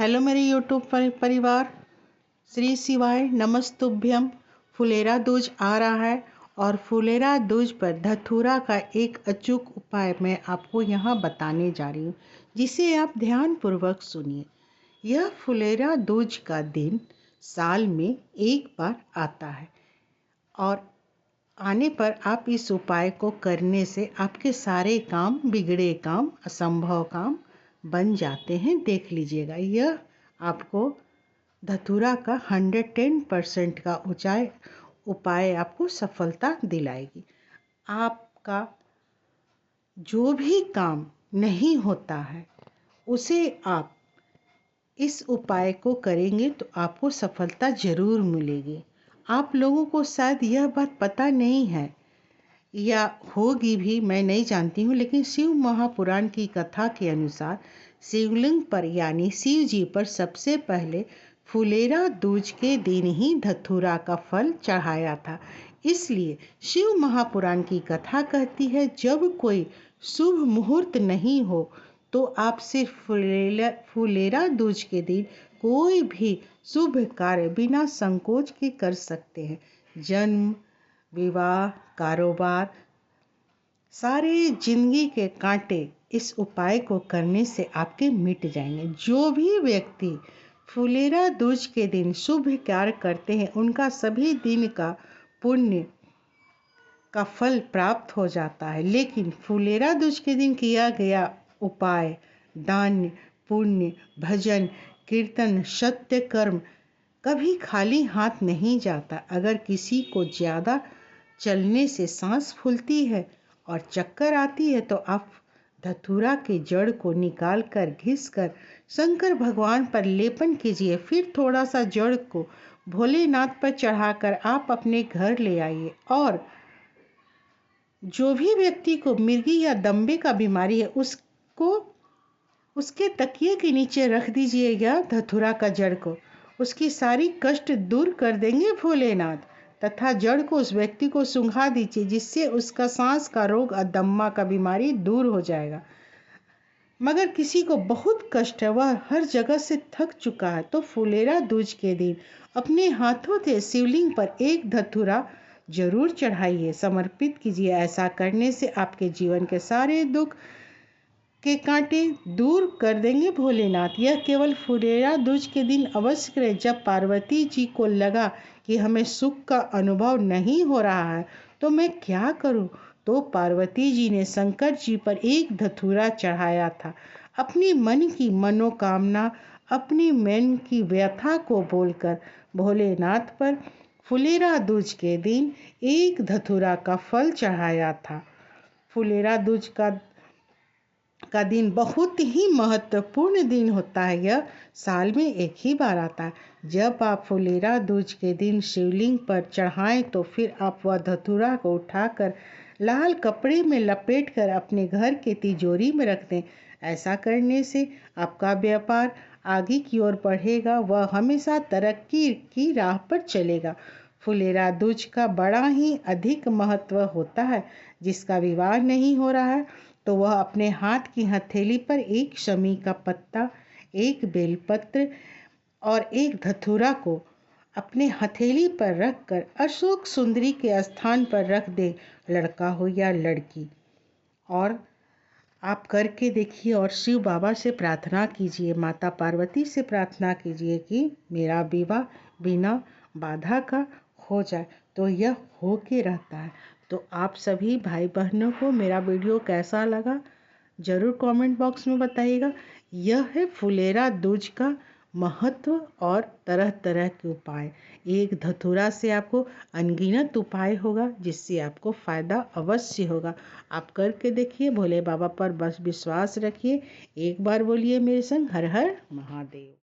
Hello मेरे YouTube परिवार, श्री शिवाय नमस्तुभ्यम। फुलेरा दूज आ रहा है और फुलेरा दूज पर धतूरा का एक अचूक उपाय मैं आपको यहाँ बताने जा रही हूँ, जिसे आप ध्यानपूर्वक सुनिए। यह फुलेरा दूज का दिन साल में एक बार आता है और आने पर आप इस उपाय को करने से आपके सारे काम, बिगड़े काम, असंभव काम बन जाते हैं। देख लीजिएगा, यह आपको धतूरा का 110% का उपाय आपको सफलता दिलाएगी। आपका जो भी काम नहीं होता है उसे आप इस उपाय को करेंगे तो आपको सफलता जरूर मिलेगी। आप लोगों को शायद यह बात पता नहीं है या होगी भी, मैं नहीं जानती हूँ, लेकिन शिव महापुराण की कथा के अनुसार शिवलिंग पर यानी शिव जी पर सबसे पहले फुलेरा दूज के दिन ही धतूरा का फल चढ़ाया था। इसलिए शिव महापुराण की कथा कहती है, जब कोई शुभ मुहूर्त नहीं हो तो आप सिर्फ फुलेरा दूज के दिन कोई भी शुभ कार्य बिना संकोच के कर सकते हैं। जन्म, विवाह, कारोबार, सारे जिंदगी के कांटे इस उपाय को करने से आपके मिट जाएंगे। जो भी व्यक्ति फुलेरा दूज के दिन शुभ कार्य करते हैं उनका सभी दिन का पुण्य का फल प्राप्त हो जाता है। लेकिन फुलेरा दूज के दिन किया गया उपाय, दान, पुण्य, भजन, कीर्तन, सत्य कर्म कभी खाली हाथ नहीं जाता। अगर किसी को ज़्यादा चलने से सांस फूलती है और चक्कर आती है तो आप धतूरा के जड़ को निकाल कर घिस कर शंकर भगवान पर लेपन कीजिए। फिर थोड़ा सा जड़ को भोलेनाथ पर चढ़ाकर आप अपने घर ले आइए और जो भी व्यक्ति को मिर्गी या दम्बे का बीमारी है उसको उसके तकिए के नीचे रख दीजिएगा धतूरा का जड़ को। उसकी सारी कष्ट दूर कर देंगे भोलेनाथ, तथा जड़ को उस व्यक्ति को सूंघा दीजिए, जिससे उसका सांस का रोग और दम्मा का बीमारी दूर हो जाएगा। मगर किसी को बहुत कष्ट है, वह हर जगह से थक चुका है, तो फुलेरा दूज के दिन अपने हाथों से शिवलिंग पर एक धतूरा जरूर चढ़ाइए, समर्पित कीजिए। ऐसा करने से आपके जीवन के सारे दुख के कांटे दूर कर देंगे भोलेनाथ। यह केवल फुलेरा दूज के दिन अवश्य करें। जब पार्वती जी को लगा कि हमें सुख का अनुभव नहीं हो रहा है तो मैं क्या करूं, तो पार्वती जी ने शंकर जी पर एक धतूरा चढ़ाया था। अपनी मन की मनोकामना, अपनी मन की व्यथा को बोलकर भोलेनाथ पर फुलेरा दूज के दिन एक धतूरा का फल चढ़ाया था। फुलेरा दूज का दिन बहुत ही महत्वपूर्ण दिन होता है। यह साल में एक ही बार आता है। जब आप फुलेरा दूज के दिन शिवलिंग पर चढ़ाएं तो फिर आप वह धतूरा को उठाकर लाल कपड़े में लपेटकर अपने घर के तिजोरी में रख दें। ऐसा करने से आपका व्यापार आगे की ओर बढ़ेगा, वह हमेशा तरक्की की राह पर चलेगा। फुलेरा दूज का बड़ा ही अधिक महत्व होता है। जिसका विवाह नहीं हो रहा है तो वह अपने हाथ की हथेली पर एक शमी का पत्ता, एक बेलपत्र और एक धतूरा को अपने हथेली पर रखकर अशोक सुंदरी के स्थान पर रख दे, लड़का हो या लड़की। और आप करके देखिए और शिव बाबा से प्रार्थना कीजिए, माता पार्वती से प्रार्थना कीजिए कि मेरा विवाह बिना बाधा का हो जाए, तो यह हो के रहता है। तो आप सभी भाई बहनों को मेरा वीडियो कैसा लगा ज़रूर कमेंट बॉक्स में बताइएगा। यह है फुलेरा दूज का महत्व और तरह तरह के उपाय। एक धतूरा से आपको अनगिनत उपाय होगा जिससे आपको फ़ायदा अवश्य होगा। आप करके देखिए, भोले बाबा पर बस विश्वास रखिए। एक बार बोलिए मेरे संग, हर हर महादेव।